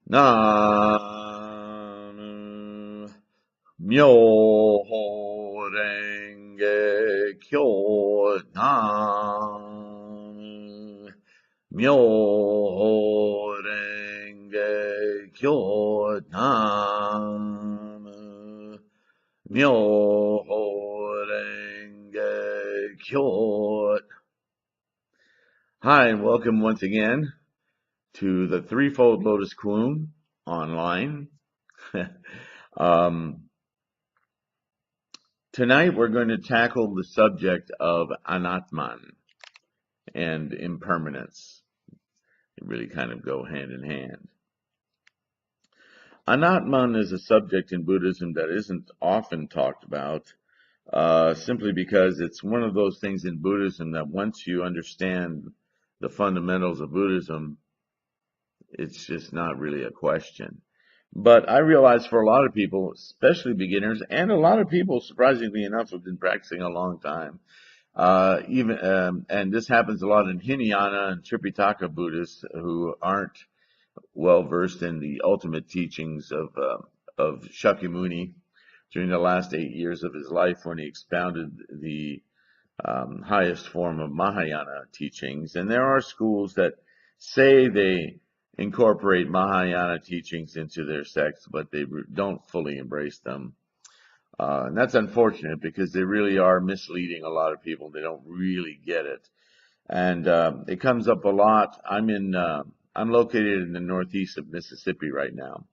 Nam Myoho Renge Kyo. Nam Myoho Renge Kyo. Nam Myoho Renge Kyo. Hi, and welcome once again to the Threefold Lotus Kuum online. Tonight we're going to tackle the subject of Anatman and impermanence. They really kind of go hand in hand. Anatman is a subject in Buddhism that isn't often talked about, simply because it's one of those things in Buddhism that once you understand the fundamentals of Buddhism, it's just not really a question. But I realize for a lot of people, especially beginners, and a lot of people, surprisingly enough, have been practicing a long time. And this happens a lot in Hinayana and Tripitaka Buddhists who aren't well versed in the ultimate teachings of Shakyamuni during the last 8 years of his life when he expounded the highest form of Mahayana teachings. And there are schools that say they incorporate Mahayana teachings into their sects, but they don't fully embrace them. And that's unfortunate because they really are misleading a lot of people. They don't really get it. And it comes up a lot. I'm located in the northeast of Mississippi right now.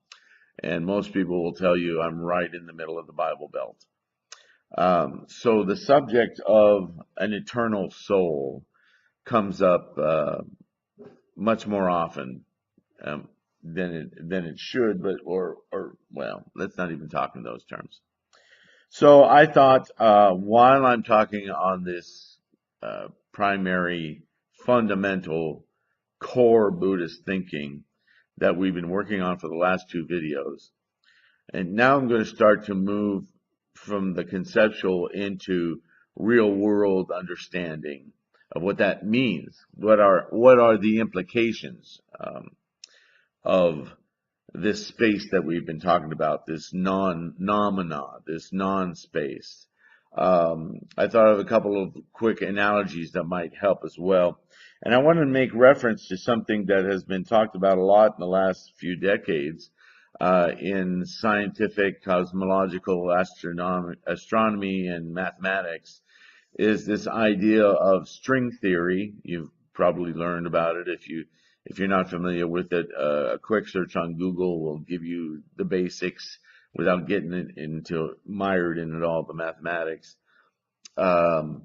And most people will tell you I'm right in the middle of the Bible Belt. So the subject of an eternal soul comes up much more often than it should, but well, let's not even talk in those terms. So I thought while I'm talking on this primary, fundamental, core Buddhist thinking that we've been working on for the last 2 videos, and now I'm going to start to move from the conceptual into real world understanding of what that means. What are the implications of this space that we've been talking about, this non-nomina, this non-space. I thought of a couple of quick analogies that might help as well. And I want to make reference to something that has been talked about a lot in the last few decades in scientific, cosmological, astronomy, and mathematics, is this idea of string theory. You've probably learned about it. If you're not familiar with it, a quick search on Google will give you the basics without getting mired in it all, the mathematics. The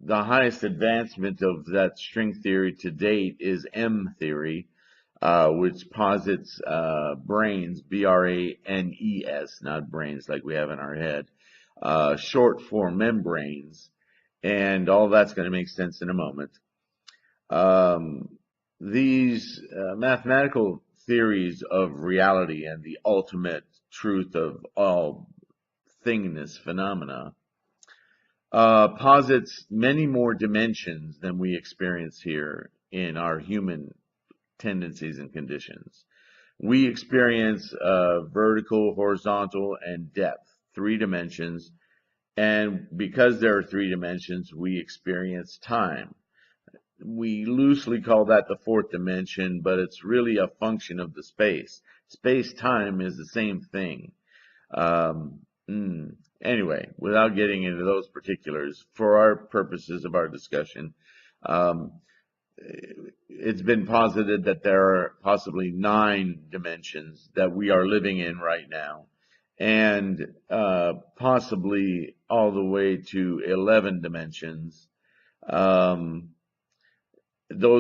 highest advancement of that string theory to date is M-theory, which posits branes, B-R-A-N-E-S, not brains like we have in our head, short for membranes. And all that's going to make sense in a moment. These mathematical theories of reality and the ultimate truth of all thingness phenomena posits many more dimensions than we experience here in our human tendencies and conditions. We experience vertical, horizontal, and depth, 3 dimensions. And because there are 3 dimensions, we experience time. We loosely call that the 4th dimension, but it's really a function of the space. Space-time is the same thing. Anyway, without getting into those particulars, for our purposes of our discussion, it's been posited that there are possibly 9 dimensions that we are living in right now, and possibly all the way to 11 dimensions. Those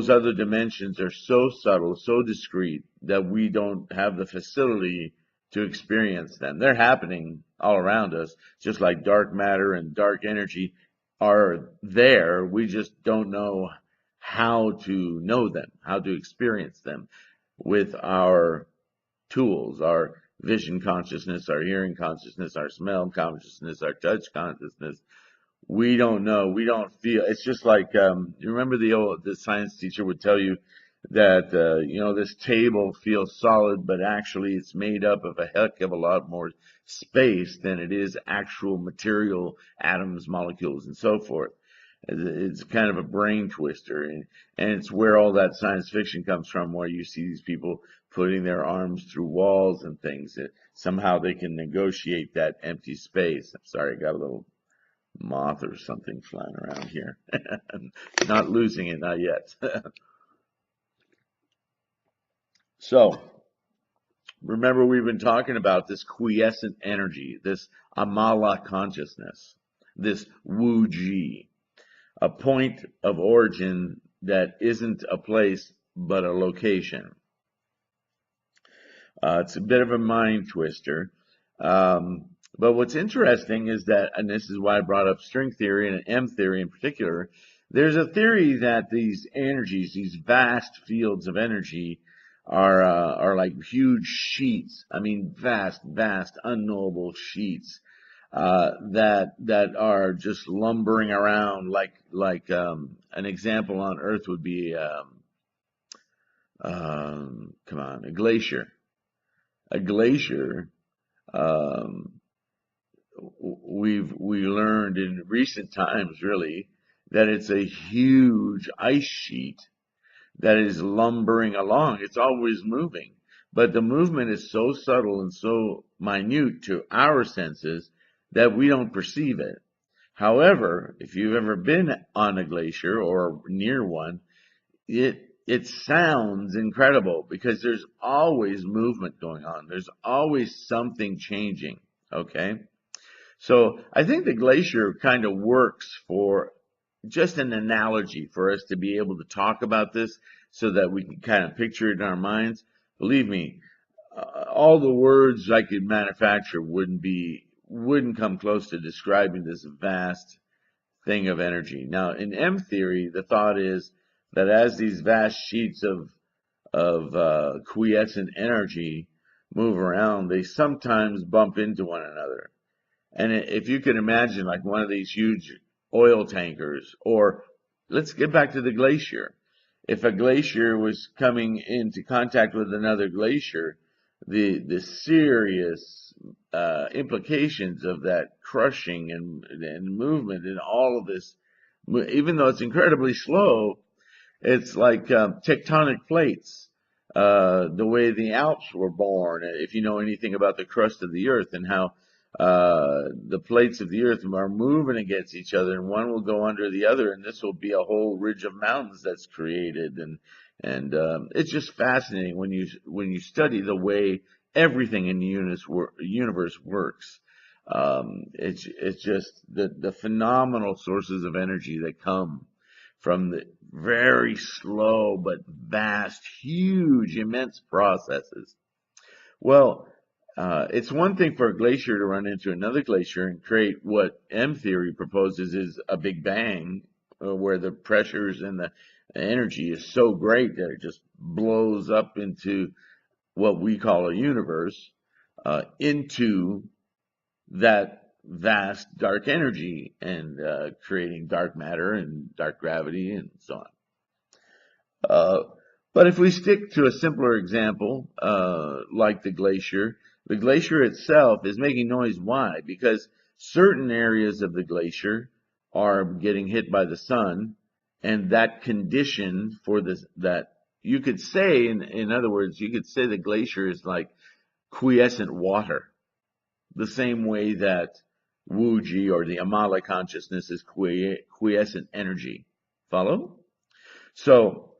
other dimensions are so subtle, so discrete, that we don't have the facility to experience them. They're happening all around us, just like dark matter and dark energy are there. We just don't know how to know them, how to experience them with our tools, our vision consciousness, our hearing consciousness, our smell consciousness, our touch consciousness. We don't know. We don't feel. It's just like you remember the science teacher would tell you this table feels solid, but actually it's made up of a heck of a lot more space than it is actual material, atoms, molecules, and so forth. It's kind of a brain twister, and it's where all that science fiction comes from, where you see these people putting their arms through walls and things. That somehow they can negotiate that empty space. I'm sorry, I got a little moth or something flying around here. Not losing it, not yet. So, remember we've been talking about this quiescent energy, this Amala consciousness, this Wu-Ji, a point of origin that isn't a place but a location. It's a bit of a mind twister. But what's interesting is that, and this is why I brought up string theory and M theory in particular, there's a theory that these energies, these vast fields of energy, are like huge sheets. I mean, vast, unknowable sheets that are just lumbering around. Like an example on Earth would be a glacier. A glacier. We learned in recent times, really, that it's a huge ice sheet that is lumbering along. It's always moving, but the movement is so subtle and so minute to our senses that we don't perceive it. However, if you've ever been on a glacier or near one, it sounds incredible because there's always movement going on. There's always something changing. Okay. So I think the glacier kind of works for just an analogy for us to be able to talk about this so that we can kind of picture it in our minds. Believe me, all the words I could manufacture wouldn't come close to describing this vast thing of energy. Now, in M theory, the thought is that as these vast sheets of quiescent energy move around, they sometimes bump into one another. And if you can imagine like one of these huge oil tankers, or let's get back to the glacier. If a glacier was coming into contact with another glacier, the serious implications of that crushing and movement and all of this, even though it's incredibly slow, it's like tectonic plates. The way the Alps were born, if you know anything about the crust of the earth and how the plates of the earth are moving against each other, and one will go under the other, and this will be a whole ridge of mountains that's created, and it's just fascinating when you study the way everything in the universe works. It's just the phenomenal sources of energy that come from the very slow but vast, huge, immense processes. Well, it's one thing for a glacier to run into another glacier and create what M theory proposes is a big bang, where the pressures and the energy is so great that it just blows up into what we call a universe, into that vast dark energy and creating dark matter and dark gravity and so on. But if we stick to a simpler example, like the glacier itself is making noise. Why? Because certain areas of the glacier are getting hit by the sun, and that condition for this, that you could say, in other words, you could say the glacier is like quiescent water, the same way that Wu-Ji or the Amala consciousness is quiescent energy. Follow? So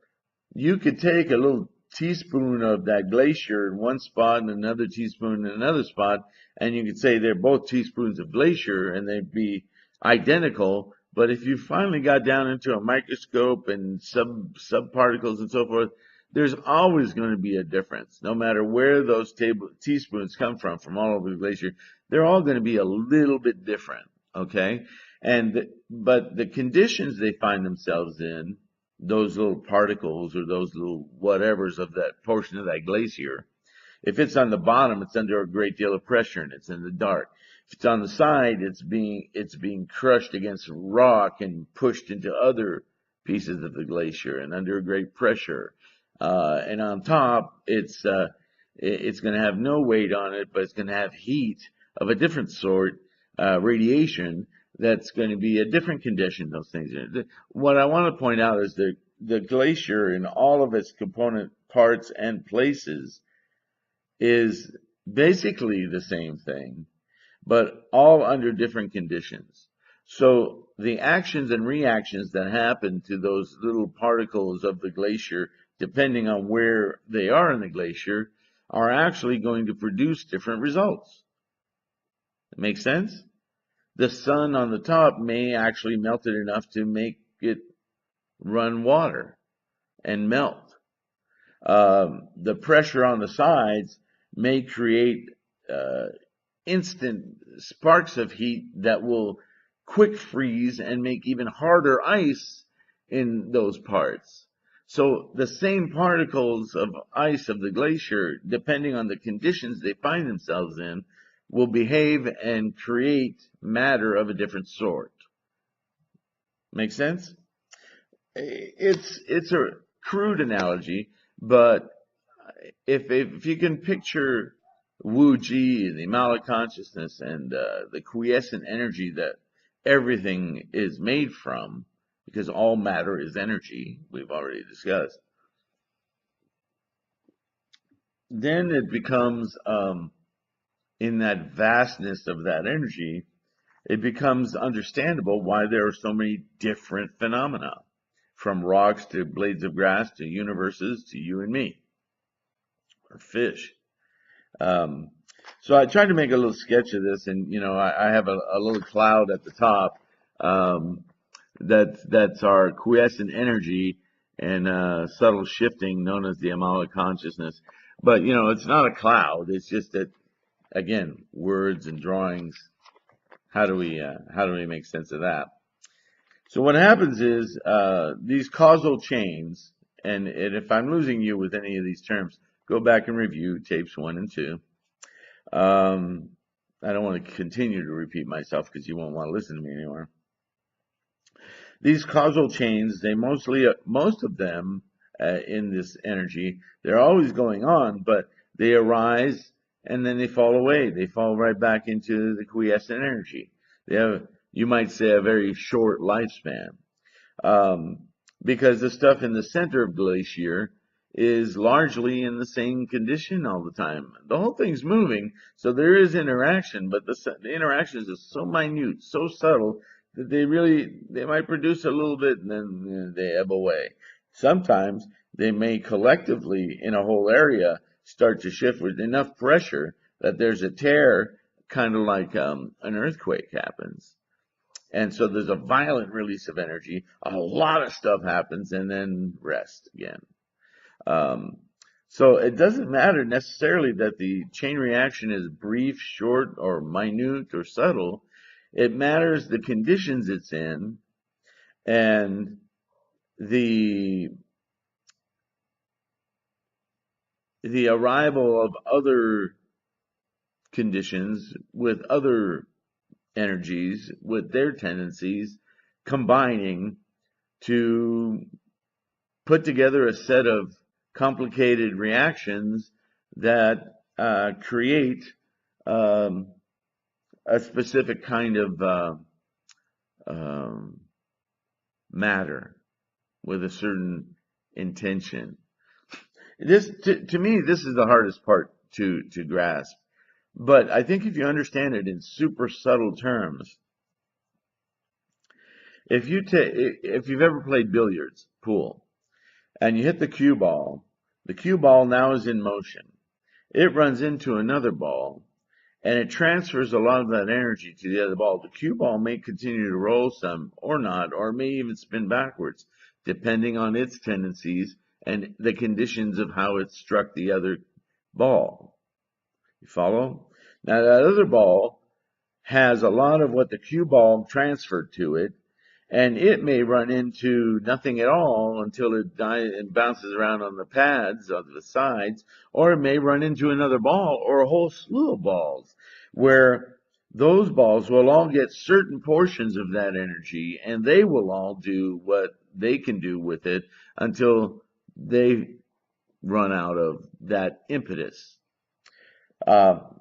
you could take a little teaspoon of that glacier in one spot and another teaspoon in another spot, and you could say they're both teaspoons of glacier and they'd be identical. But if you finally got down into a microscope and subparticles and so forth, there's always going to be a difference. No matter where those teaspoons come from all over the glacier, they're all going to be a little bit different, okay? But the conditions they find themselves in, those little particles or those little whatevers of that portion of that glacier, if it's on the bottom, it's under a great deal of pressure and it's in the dark. If it's on the side, it's being crushed against rock and pushed into other pieces of the glacier and under a great pressure. and on top, it's going to have no weight on it, but it's going to have heat of a different sort, radiation that's going to be a different condition. Those things. What I want to point out is the glacier in all of its component parts and places is basically the same thing, but all under different conditions. So the actions and reactions that happen to those little particles of the glacier, depending on where they are in the glacier, are actually going to produce different results. It makes sense? The sun on the top may actually melt it enough to make it run water and melt. The pressure on the sides may create instant sparks of heat that will quick freeze and make even harder ice in those parts. So the same particles of ice of the glacier, depending on the conditions they find themselves in, will behave and create matter of a different sort. Make sense? It's a crude analogy, but if you can picture Wu Ji, the Amala consciousness, and the quiescent energy that everything is made from, because all matter is energy, we've already discussed, then it becomes, in that vastness of that energy, it becomes understandable why there are so many different phenomena, from rocks to blades of grass to universes to you and me, or fish. So I tried to make a little sketch of this, and I have a little cloud at the top. That's our quiescent energy and subtle shifting known as the Amala consciousness. But it's not a cloud. It's just that, again, words and drawings. How do we make sense of that? So what happens is these causal chains, and if I'm losing you with any of these terms, go back and review tapes 1 and 2. I don't want to continue to repeat myself because you won't want to listen to me anymore. These causal chains, most of them in this energy, they're always going on, but they arise and then they fall away. They fall right back into the quiescent energy. They have, you might say, a very short lifespan. Because the stuff in the center of glacier is largely in the same condition all the time. The whole thing's moving, so there is interaction, but the interactions are so minute, so subtle, that they might produce a little bit and then they ebb away. Sometimes they may collectively in a whole area start to shift with enough pressure that there's a tear, kind of like an earthquake happens. And so there's a violent release of energy, a lot of stuff happens, and then rest again. So it doesn't matter necessarily that the chain reaction is brief, short, or minute, or subtle. It matters the conditions it's in and the arrival of other conditions with other energies, with their tendencies, combining to put together a set of complicated reactions that create a specific kind of matter with a certain intention. This, to me, this is the hardest part to grasp. But I think if you understand it in super subtle terms, if you've ever played billiards, pool, and you hit the cue ball now is in motion. It runs into another ball, and it transfers a lot of that energy to the other ball. The cue ball may continue to roll some or not, or may even spin backwards, depending on its tendencies and the conditions of how it struck the other ball. You follow? Now that other ball has a lot of what the cue ball transferred to it, and it may run into nothing at all until it dies and bounces around on the pads of the sides, or it may run into another ball or a whole slew of balls, where those balls will all get certain portions of that energy, and they will all do what they can do with it until they run out of that impetus.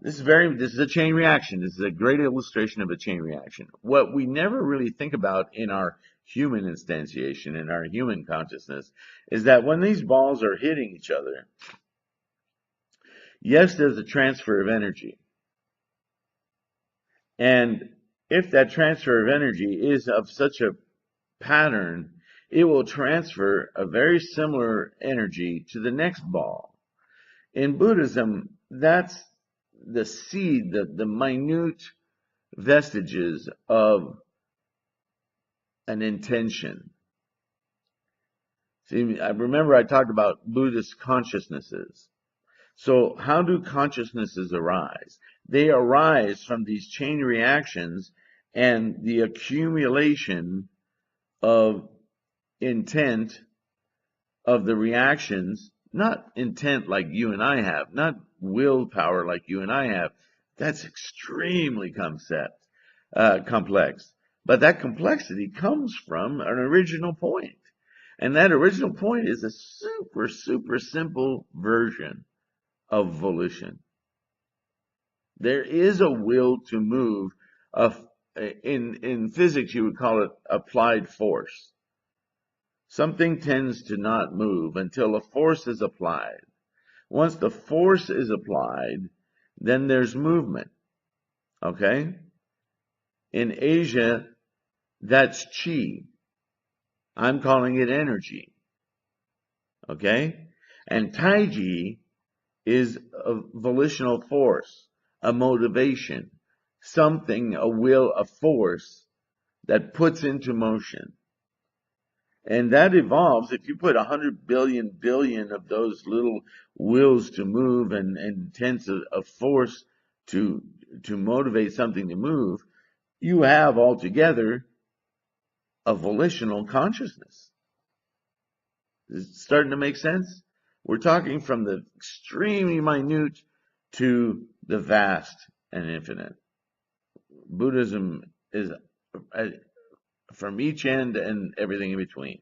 This is a chain reaction. This is a great illustration of a chain reaction. What we never really think about in our human instantiation, in our human consciousness, is that when these balls are hitting each other, yes, there's a transfer of energy. And if that transfer of energy is of such a pattern, it will transfer a very similar energy to the next ball. In Buddhism, that's the seed, the minute vestiges of an intention. See, I remember I talked about Buddhist consciousnesses. So how do consciousnesses arise? They arise from these chain reactions and the accumulation of intent of the reactions, not intent like you and I have, not willpower like you and I have. That's extremely complex. But that complexity comes from an original point. And that original point is a super, super simple version of volition. There is a will to move. In physics, you would call it applied force. Something tends to not move until a force is applied. Once the force is applied, then there's movement. Okay? In Asia, that's chi. I'm calling it energy. Okay? And taiji is a volitional force, a motivation, something, a will, a force that puts into motion. And that evolves. If you put 100 billion of those little wills to move and intents of force to motivate something to move, you have altogether a volitional consciousness. Is it starting to make sense? We're talking from the extremely minute to the vast and infinite. Buddhism is from each end and everything in between.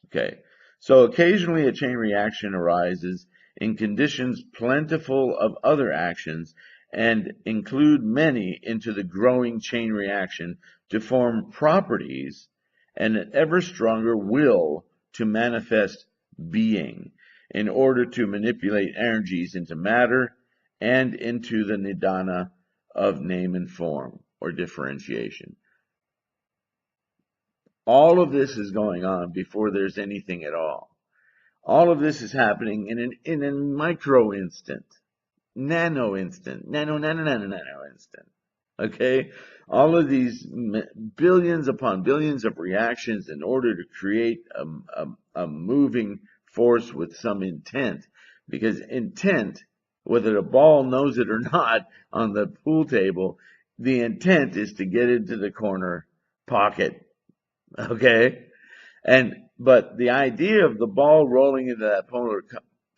Okay, so occasionally a chain reaction arises in conditions plentiful of other actions and include many into the growing chain reaction to form properties and an ever stronger will to manifest being in order to manipulate energies into matter and into the Nidana of name and form or differentiation. All of this is going on before there's anything at all. All of this is happening in a micro instant, nano instant, nano instant. Okay? All of these billions upon billions of reactions in order to create a moving force with some intent. Because intent, whether the ball knows it or not on the pool table, the intent is to get into the corner pocket. Okay? But the idea of the ball rolling into that polar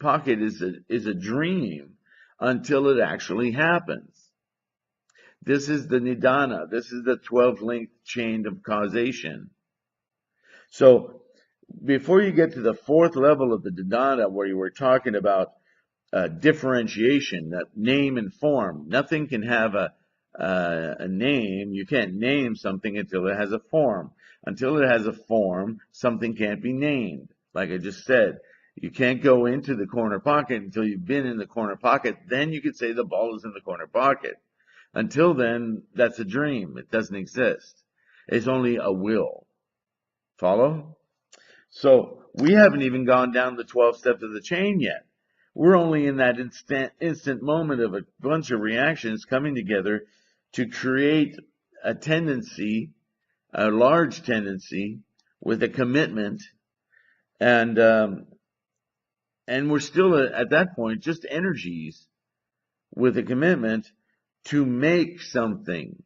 pocket is a dream until it actually happens. This is the Nidana. This is the 12-link chain of causation. So before you get to the fourth level of the Nidana, where you were talking about differentiation, that name and form, nothing can have a name. You can't name something until it has a form. Until it has a form, something can't be named. Like I just said, you can't go into the corner pocket until you've been in the corner pocket. Then you could say the ball is in the corner pocket. Until then, that's a dream. It doesn't exist. It's only a will. Follow? So we haven't even gone down the 12 steps of the chain yet. We're only in that instant moment of a bunch of reactions coming together to create a tendency, a large tendency, with a commitment, and we're still at that point just energies with a commitment to make something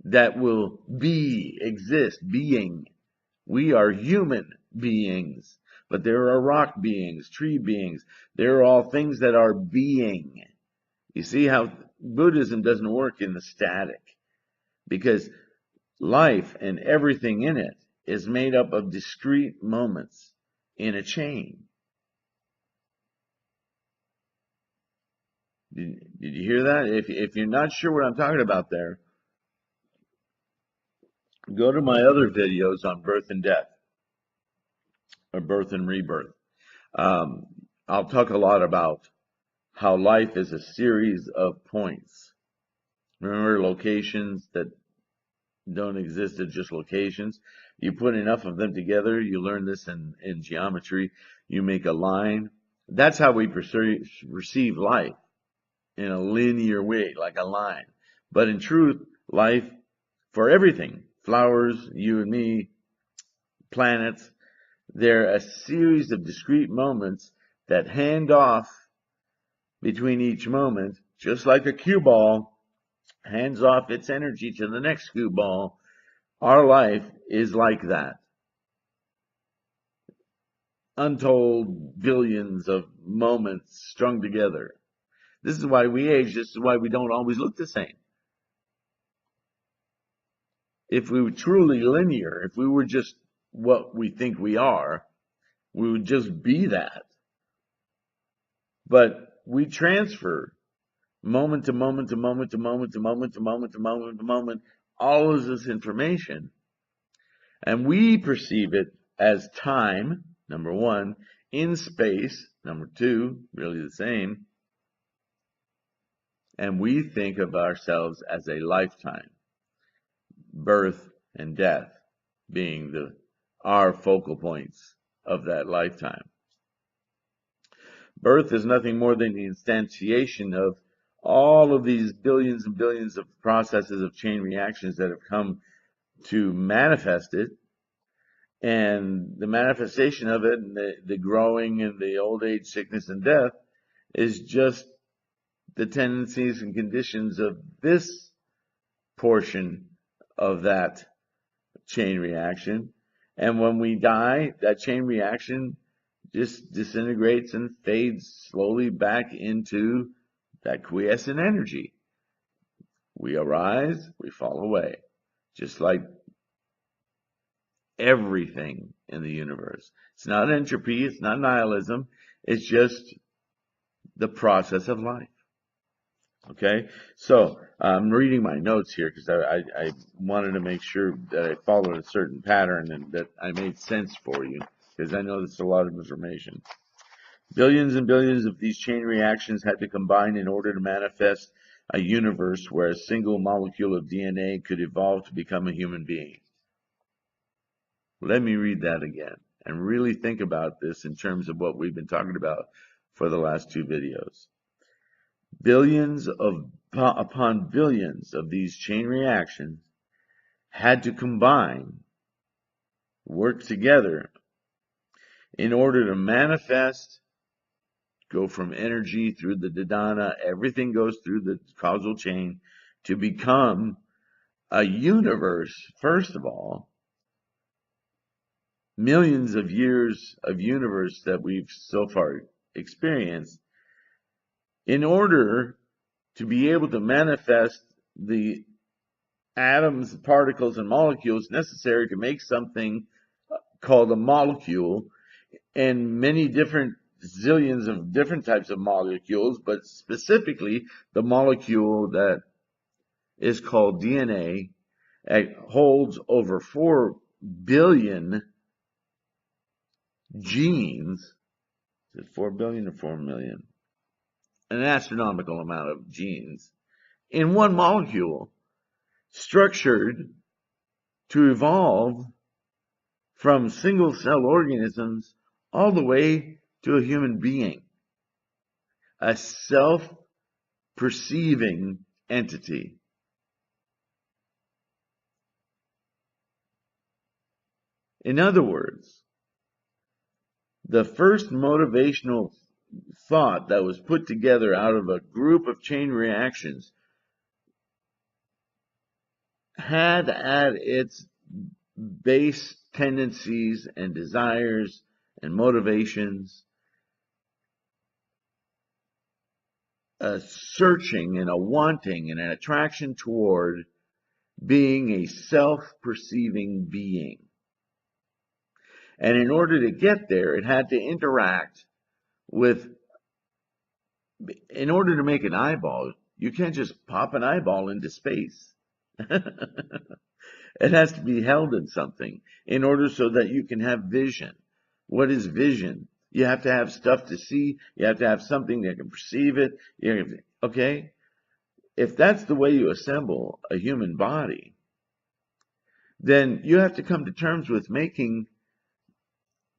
that will exist, being. We are human beings, but there are rock beings, tree beings. There are all things that are being. You see how Buddhism doesn't work in the static, because life and everything in it is made up of discrete moments in a chain. Did you hear that? If you're not sure what I'm talking about there, go to my other videos on birth and death, or birth and rebirth. Um, I'll talk a lot about how life is a series of points. Remember, locations that don't exist as just locations. You put enough of them together, you learn this in geometry, you make a line. That's how we perceive life, in a linear way, like a line. But in truth, life, for everything, flowers, you and me, planets, they're a series of discrete moments that hand off between each moment, just like a cue ball hands off its energy to the next cue ball. Our life is like that. Untold billions of moments strung together. This is why we age. This is why we don't always look the same. If we were truly linear, if we were just what we think we are, we would just be that. But we transfer moment to moment to moment to moment to moment to moment to moment to moment, all of this information. And we perceive it as time, number one, in space, number two, really the same. And we think of ourselves as a lifetime, birth and death being our focal points of that lifetime. Birth is nothing more than the instantiation of all of these billions and billions of processes of chain reactions that have come to manifest it. And the manifestation of it, and the growing and the old age, sickness, and death, is just the tendencies and conditions of this portion of that chain reaction. And when we die, that chain reaction just disintegrates and fades slowly back into that quiescent energy. We arise, we fall away, just like everything in the universe. It's not entropy, it's not nihilism, it's just the process of life. Okay, so I'm reading my notes here because I wanted to make sure that I followed a certain pattern and that I made sense for you, because I know that's a lot of information. Billions and billions of these chain reactions had to combine in order to manifest a universe where a single molecule of DNA could evolve to become a human being. Let me read that again and really think about this in terms of what we've been talking about for the last two videos. Billions upon billions of these chain reactions had to combine, work together in order to manifest, go from energy through the Nidana, everything goes through the causal chain to become a universe, first of all, millions of years of universe that we've so far experienced, in order to be able to manifest the atoms, particles, and molecules necessary to make something called a molecule, and many different zillions of different types of molecules, but specifically the molecule that is called DNA. It holds over 4 billion genes. Is it 4 billion or 4 million? An astronomical amount of genes in one molecule, structured to evolve from single cell organisms all the way to a human being, a self-perceiving entity. In other words, the first motivational thought that was put together out of a group of chain reactions had at its base tendencies and desires and motivations a searching and a wanting and an attraction toward being a self-perceiving being. And in order to get there, it had to interact with In order to make an eyeball, you can't just pop an eyeball into space. It has to be held in something in order so that you can have vision. What is vision? You have to have stuff to see. You have to have something that can perceive it. Okay? If that's the way you assemble a human body, then you have to come to terms with making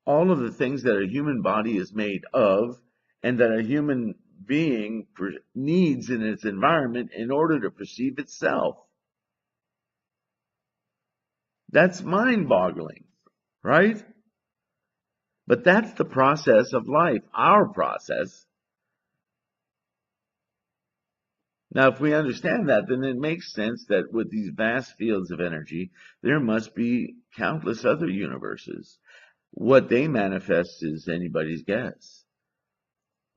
all of the things that a human body is made of and that a human being needs in its environment in order to perceive itself. That's mind-boggling, right? But that's the process of life, our process. Now, if we understand that, then it makes sense that with these vast fields of energy, there must be countless other universes. What they manifest is anybody's guess.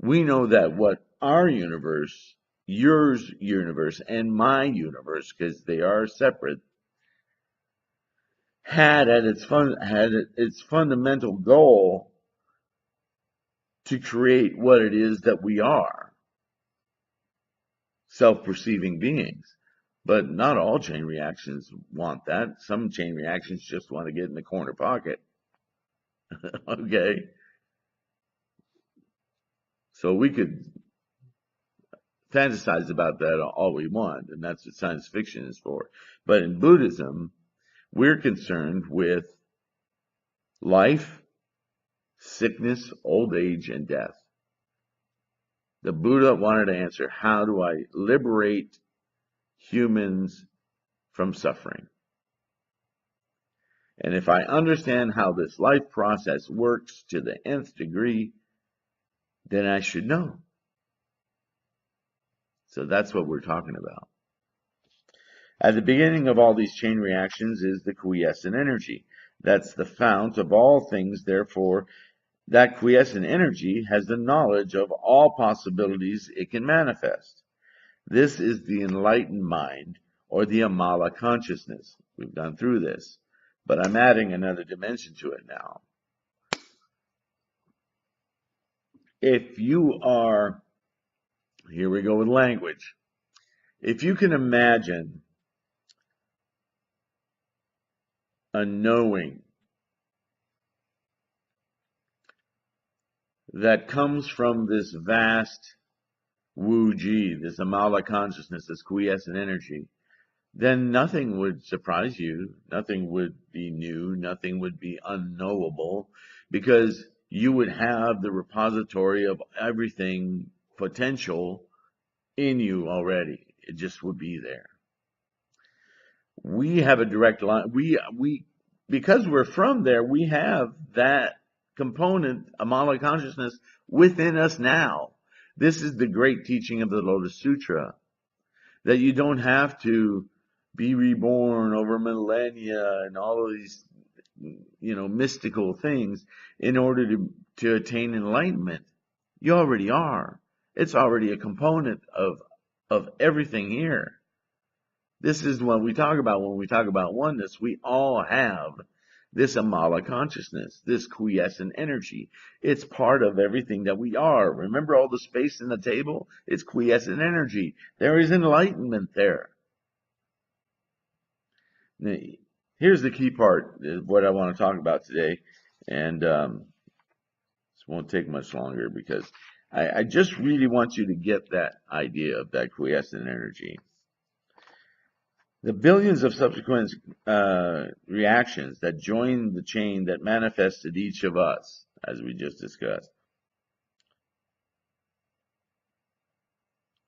We know that what our universe, your universe, and my universe, because they are separate, had its fundamental goal to create what it is that we are, self-perceiving beings. But not all chain reactions want that. Some chain reactions just want to get in the corner pocket. Okay? So we could fantasize about that all we want, and that's what science fiction is for. But in Buddhism, we're concerned with life, sickness, old age, and death. The Buddha wanted to answer, how do I liberate humans from suffering? And if I understand how this life process works to the nth degree, then I should know. So that's what we're talking about. At the beginning of all these chain reactions is the quiescent energy. That's the fount of all things. Therefore, that quiescent energy has the knowledge of all possibilities it can manifest. This is the enlightened mind, or the Amala consciousness. We've gone through this, but I'm adding another dimension to it now. If you are, here we go with language. If you can imagine a knowing that comes from this vast Wu-Ji, this Amala consciousness, this quiescent energy, then nothing would surprise you, nothing would be new, nothing would be unknowable, because you would have the repository of everything potential in you already. It just would be there. We have a direct line. Because we're from there, we have that component, Amala consciousness, within us now. This is the great teaching of the Lotus Sutra, that you don't have to be reborn over millennia and all of these, mystical things in order to attain enlightenment. You already are. It's already a component of everything here. This is what we talk about when we talk about oneness. We all have this Amala consciousness, this quiescent energy. It's part of everything that we are. Remember all the space in the table? It's quiescent energy. There is enlightenment there. Now, here's the key part, what I want to talk about today. And this won't take much longer because I just really want you to get that idea of that quiescent energy. The billions of subsequent reactions that join the chain that manifested each of us, as we just discussed,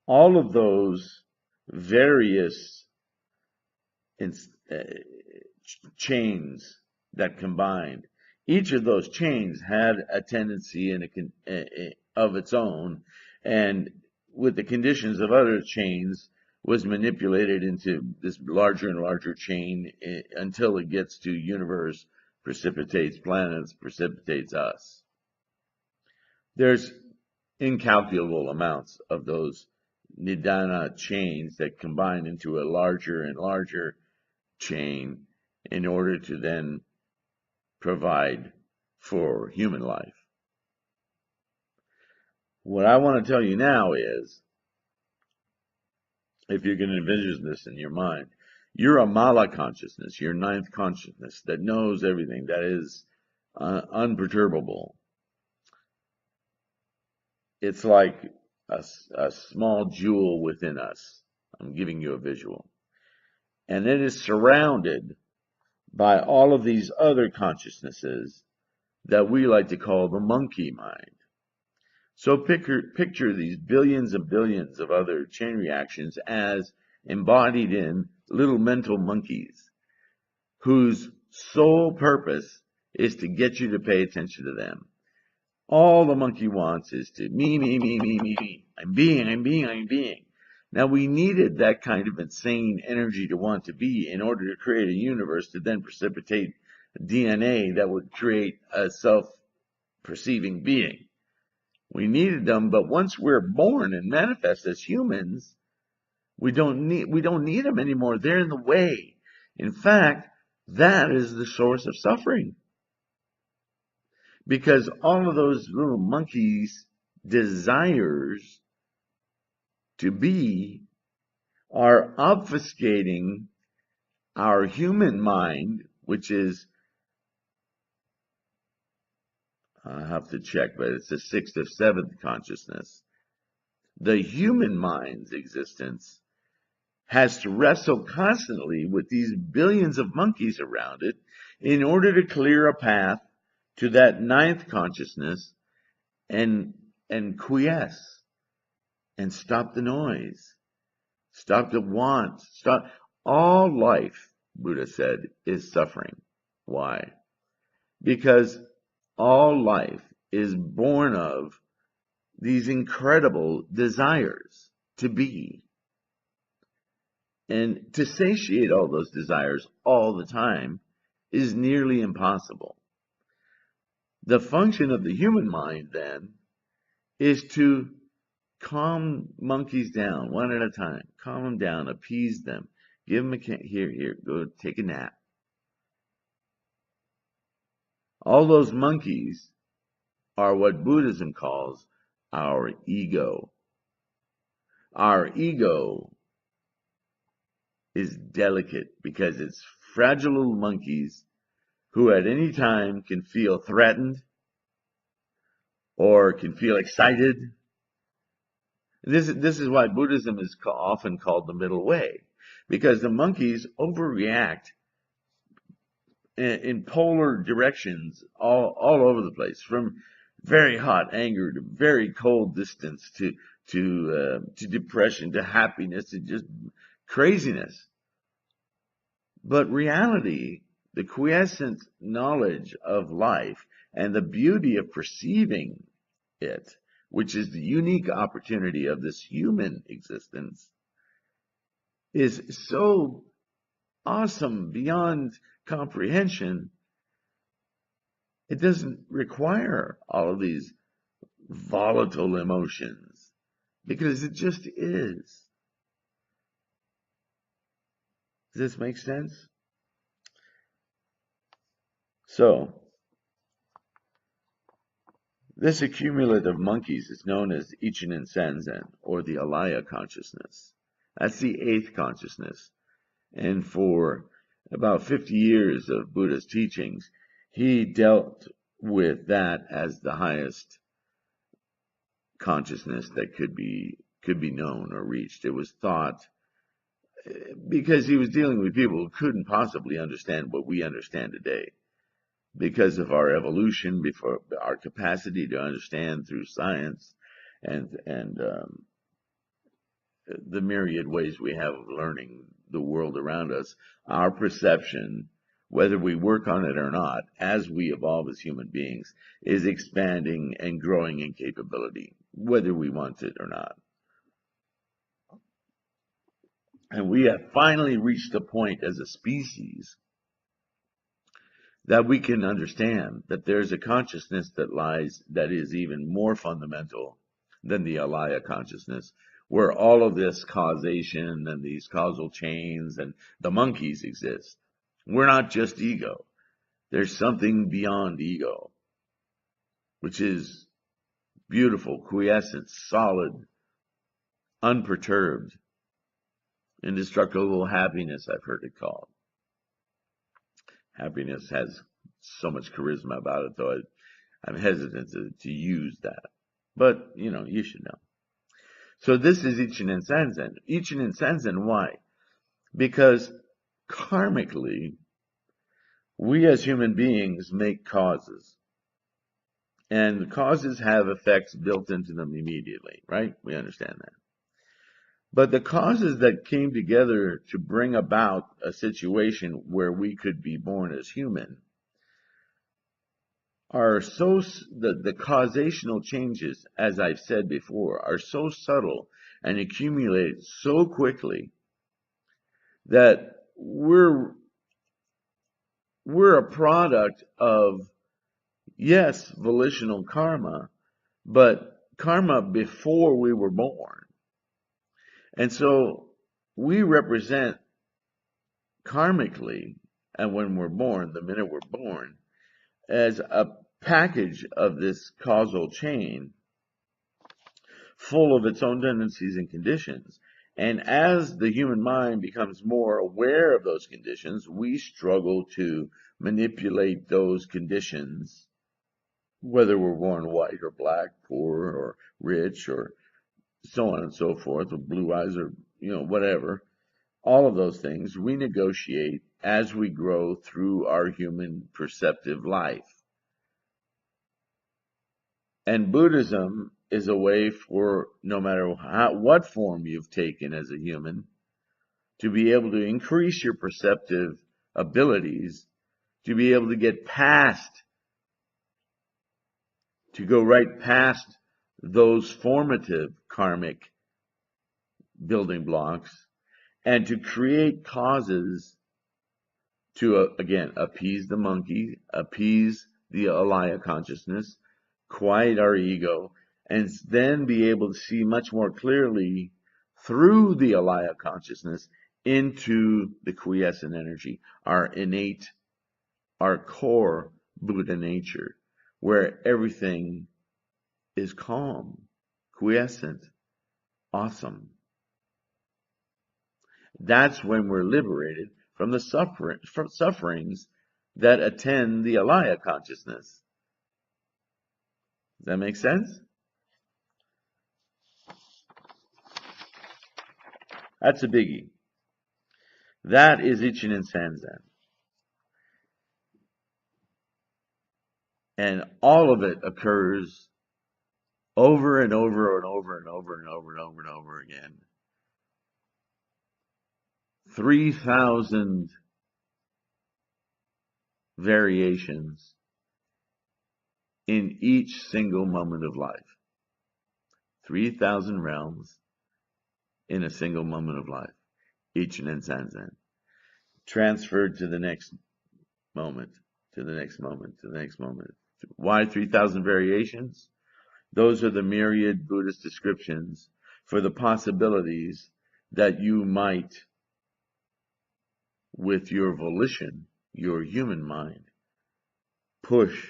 all of those various chains that combined, each of those chains had a tendency of its own, and with the conditions of other chains, was manipulated into this larger and larger chain until it gets to universe, precipitates planets, precipitates us. There's incalculable amounts of those Nidana chains that combine into a larger and larger chain in order to then provide for human life. What I want to tell you now is, if you can envision this in your mind, your Amala consciousness, your ninth consciousness that knows everything, that is unperturbable. It's like a small jewel within us. I'm giving you a visual. And it is surrounded by all of these other consciousnesses that we like to call the monkey mind. So picture these billions and billions of other chain reactions as embodied in little mental monkeys whose sole purpose is to get you to pay attention to them. All the monkey wants is to me, me, me, me, me, me. I'm being. Now we needed that kind of insane energy to want to be in order to create a universe to then precipitate DNA that would create a self-perceiving being. We needed them, but once we're born and manifest as humans, we don't need them anymore. They're in the way. In fact, that is the source of suffering. Because all of those little monkeys' desires to be are obfuscating our human mind, which is, I have to check, but it's the sixth or seventh consciousness. The human mind's existence has to wrestle constantly with these billions of monkeys around it in order to clear a path to that ninth consciousness and quiesce and stop the noise, stop the want, stop. All life, Buddha said, is suffering. Why? Because all life is born of these incredible desires to be. And to satiate all those desires all the time is nearly impossible. The function of the human mind, then, is to calm monkeys down one at a time. Calm them down, appease them. Give them here, go take a nap. All those monkeys are what Buddhism calls our ego. Our ego is delicate because it's fragile little monkeys who at any time can feel threatened or can feel excited. This is why Buddhism is often called the middle way, because the monkeys overreact in polar directions all over the place, from very hot anger to very cold distance to depression to happiness to just craziness. But reality, the quiescent knowledge of life and the beauty of perceiving it, which is the unique opportunity of this human existence, is so awesome beyond comprehension. It doesn't require all of these volatile emotions because it just is. Does this make sense? So, this accumulate of monkeys is known as Ichinen Senzen, or the Alaya consciousness. That's the eighth consciousness. And for about 50 years of Buddha's teachings, he dealt with that as the highest consciousness that could be known or reached. It was thought, because he was dealing with people who couldn't possibly understand what we understand today, because of our evolution, before our capacity to understand through science and the myriad ways we have of learning the world around us. Our perception, whether we work on it or not, as we evolve as human beings, is expanding and growing in capability, whether we want it or not. And we have finally reached a point as a species that we can understand that there's a consciousness that is even more fundamental than the Alaya consciousness, where all of this causation and these causal chains and the monkeys exist. We're not just ego. There's something beyond ego, which is beautiful, quiescent, solid, unperturbed, indestructible happiness, I've heard it called. Happiness has so much charisma about it, though I'm hesitant to use that. But, you should know. So this is Ichinen Sanzen. Ichinen Sanzen, why? Because karmically, we as human beings make causes. And the causes have effects built into them immediately, right? We understand that. But the causes that came together to bring about a situation where we could be born as human are so, the causational changes, as I've said before, are so subtle and accumulate so quickly that we're a product of, yes, volitional karma, but karma before we were born. And so we represent karmically, and when we're born, the minute we're born, as a package of this causal chain full of its own tendencies and conditions. And as the human mind becomes more aware of those conditions, we struggle to manipulate those conditions, whether we're born white or black, poor or rich or so on and so forth, with blue eyes or, whatever. All of those things we negotiate as we grow through our human perceptive life. And Buddhism is a way for, no matter what form you've taken as a human, to be able to increase your perceptive abilities, to be able to get past, to go right past those formative karmic building blocks, and to create causes to, again, appease the monkey, appease the alaya consciousness, quiet our ego, and then be able to see much more clearly through the alaya consciousness into the quiescent energy, our innate, our core Buddha nature, where everything is calm, quiescent, awesome. That's when we're liberated from the sufferings that attend the alaya consciousness. Does that make sense? That's a biggie. That is Ichinen Sanzen. And all of it occurs over and over and over and over and over and over and over again. 3,000 variations in each single moment of life. 3,000 realms in a single moment of life. Ichinen Sanzen. Transferred to the next moment, to the next moment, to the next moment. Why 3,000 variations? Those are the myriad Buddhist descriptions for the possibilities that you might, with your volition, your human mind, push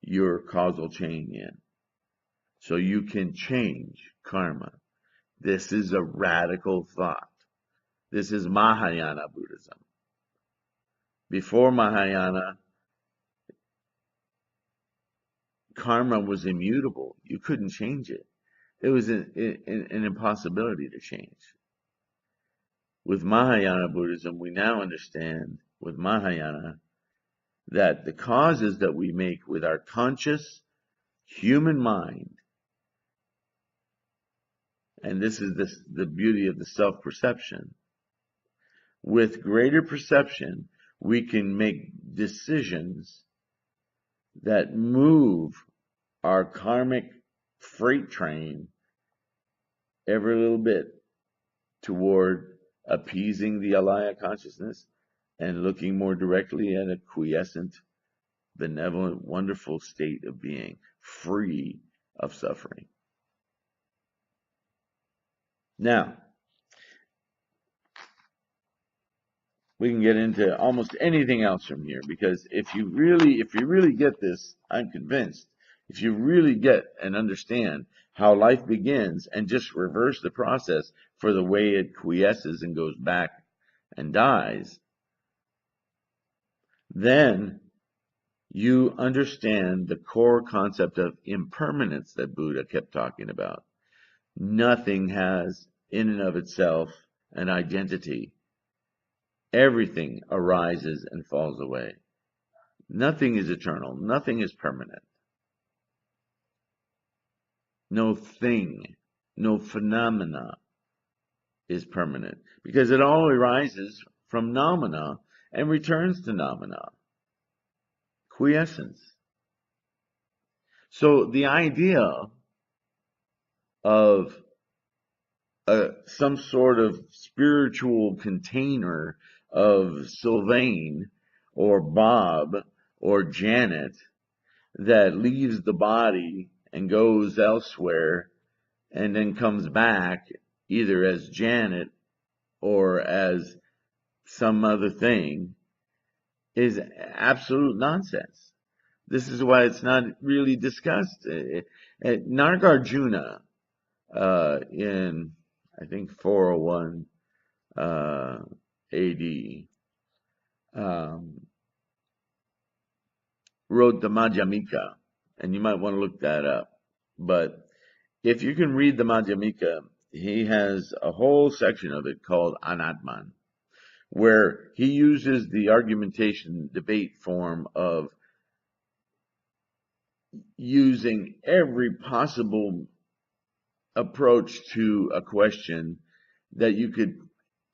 your causal chain in. So you can change karma. This is a radical thought. This is Mahayana Buddhism. Before Mahayana, karma was immutable. You couldn't change it. It was an impossibility to change. With Mahayana Buddhism, we now understand, with Mahayana, that the causes that we make with our conscious human mind, and this is the beauty of the self-perception, with greater perception, we can make decisions that move our karmic freight train every little bit toward appeasing the alaya consciousness and looking more directly at a quiescent, benevolent, wonderful state of being, free of suffering. Now, we can get into almost anything else from here, because if you really get this, I'm convinced If you really get and understand how life begins and just reverse the process for the way it quiesces and goes back and dies, then you understand the core concept of impermanence that Buddha kept talking about. Nothing has, in and of itself, an identity. Everything arises and falls away. Nothing is eternal. Nothing is permanent. No thing, no phenomena is permanent, because it all arises from nomina and returns to nomina. Quiescence. So the idea of some sort of spiritual container of Sylvain or Bob or Janet that leaves the body and goes elsewhere and then comes back either as Janet or as some other thing is absolute nonsense. This is why it's not really discussed. Nagarjuna, in, I think, 401 AD, wrote the Madhyamika, and you might want to look that up. But if you can read the Madhyamika, he has a whole section of it called Anatman, where he uses the argumentation debate form of using every possible approach to a question that you could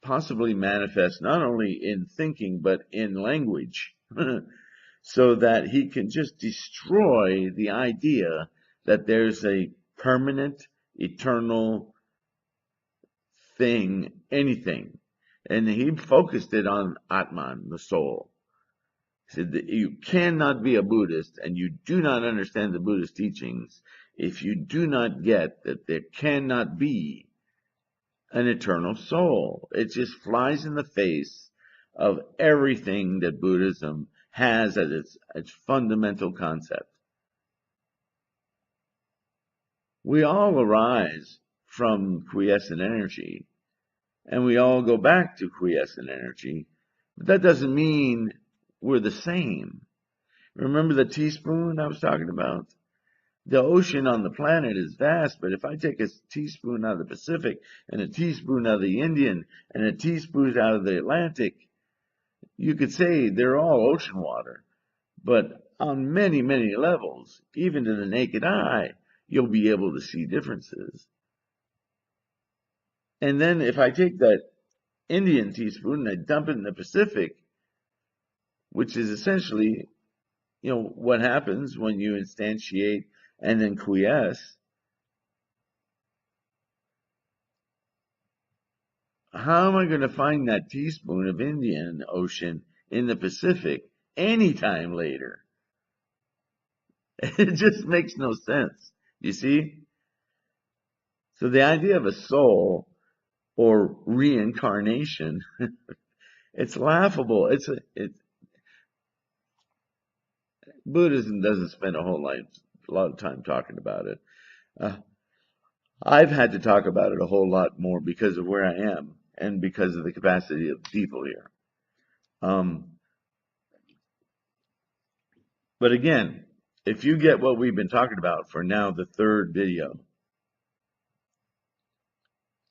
possibly manifest not only in thinking but in language, so that he can just destroy the idea that there's a permanent, eternal thing, anything. And he focused it on Atman, the soul. He said that you cannot be a Buddhist and you do not understand the Buddhist teachings if you do not get that there cannot be an eternal soul. It just flies in the face of everything that Buddhism has as its fundamental concept. We all arise from quiescent energy, and we all go back to quiescent energy, but that doesn't mean we're the same. Remember the teaspoon I was talking about? The ocean on the planet is vast, but if I take a teaspoon out of the Pacific and a teaspoon out of the Indian and a teaspoon out of the Atlantic, you could say they're all ocean water. But on many, many levels, even to the naked eye, you'll be able to see differences. And then if I take that Indian teaspoon and I dump it in the Pacific, which is essentially, what happens when you instantiate and then quiesce, how am I going to find that teaspoon of Indian Ocean in the Pacific anytime later? It just makes no sense. You see? So the idea of a soul or reincarnation, it's laughable. Buddhism doesn't spend a lot of time talking about it. I've had to talk about it a whole lot more because of where I am and because of the capacity of people here. But again, if you get what we've been talking about for now the third video,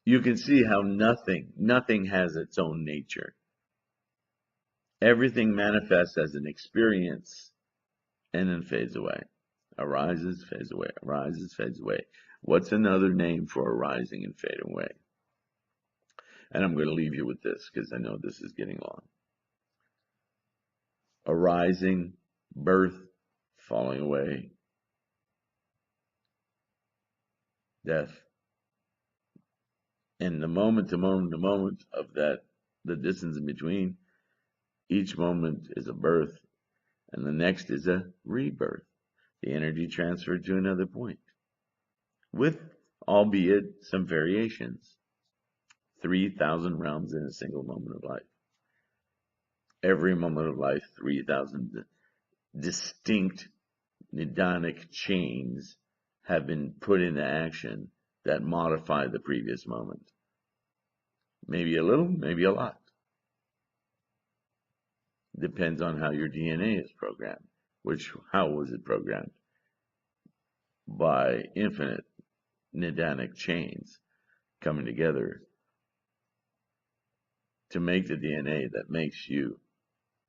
you can see how nothing has its own nature. Everything manifests as an experience and then fades away. Arises, fades away, arises, fades away. What's another name for arising and fading away? And I'm going to leave you with this because I know this is getting long. Arising, birth, falling away, death. And the moment to moment to moment of that, the distance in between, each moment is a birth, and the next is a rebirth. The energy transferred to another point, with, albeit, some variations. 3,000 realms in a single moment of life. Every moment of life, 3,000 distinct Nidanic chains have been put into action that modify the previous moment. Maybe a little, maybe a lot. Depends on how your DNA is programmed. How was it programmed? By infinite Nidanic chains coming together to make the DNA that makes you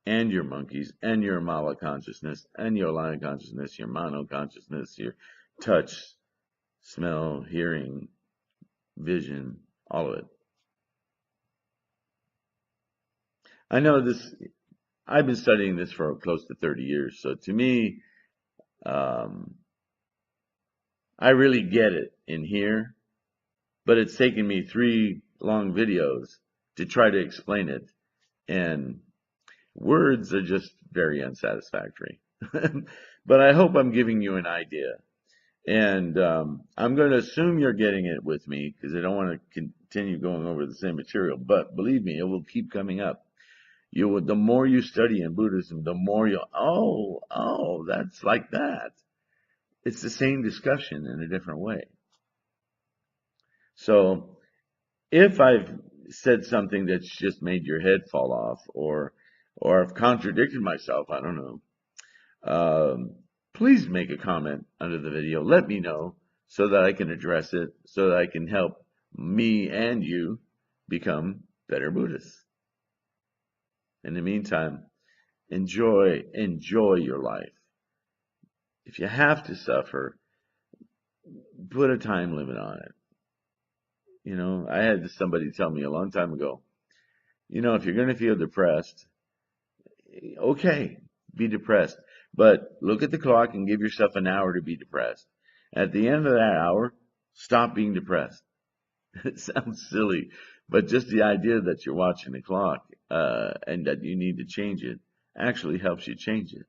and your monkeys and your Amala consciousness and your lion consciousness, your Mano consciousness, your touch, smell, hearing, vision, all of it. I know this, I've been studying this for close to 30 years, so to me, I really get it in here, but it's taken me 3 long videos to try to explain it, and words are just very unsatisfactory. But I hope I'm giving you an idea. And I'm going to assume you're getting it with me because I don't want to continue going over the same material. But believe me, it will keep coming up. The more you study in Buddhism, the more oh, that's like that. It's the same discussion in a different way. So if I've said something that's just made your head fall off, or I've contradicted myself, I don't know, please make a comment under the video. Let me know so that I can address it, so that I can help me and you become better Buddhists. In the meantime, enjoy your life. If you have to suffer, put a time limit on it. You know, I had somebody tell me a long time ago, you know, if you're going to feel depressed, okay, be depressed. But look at the clock and give yourself an hour to be depressed. At the end of that hour, stop being depressed. It sounds silly, but just the idea that you're watching the clock and that you need to change it actually helps you change it.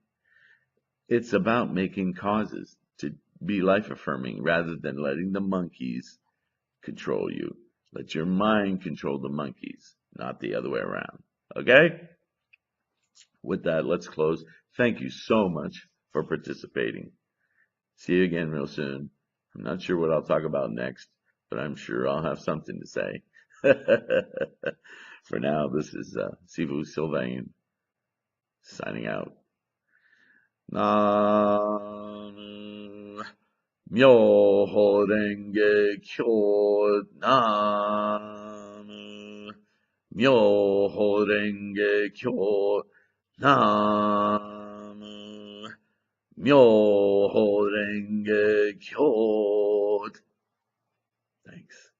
It's about making causes to be life-affirming rather than letting the monkeys control you. Let your mind control the monkeys, not the other way around. Okay? With that, let's close. Thank you so much for participating. See you again real soon. I'm not sure what I'll talk about next, but I'm sure I'll have something to say. For now, this is Sifu Sylvain signing out. Nam Myoho Renge Kyo. Nam Myoho Renge Kyo. Nam Myoho Renge Kyo. Thanks.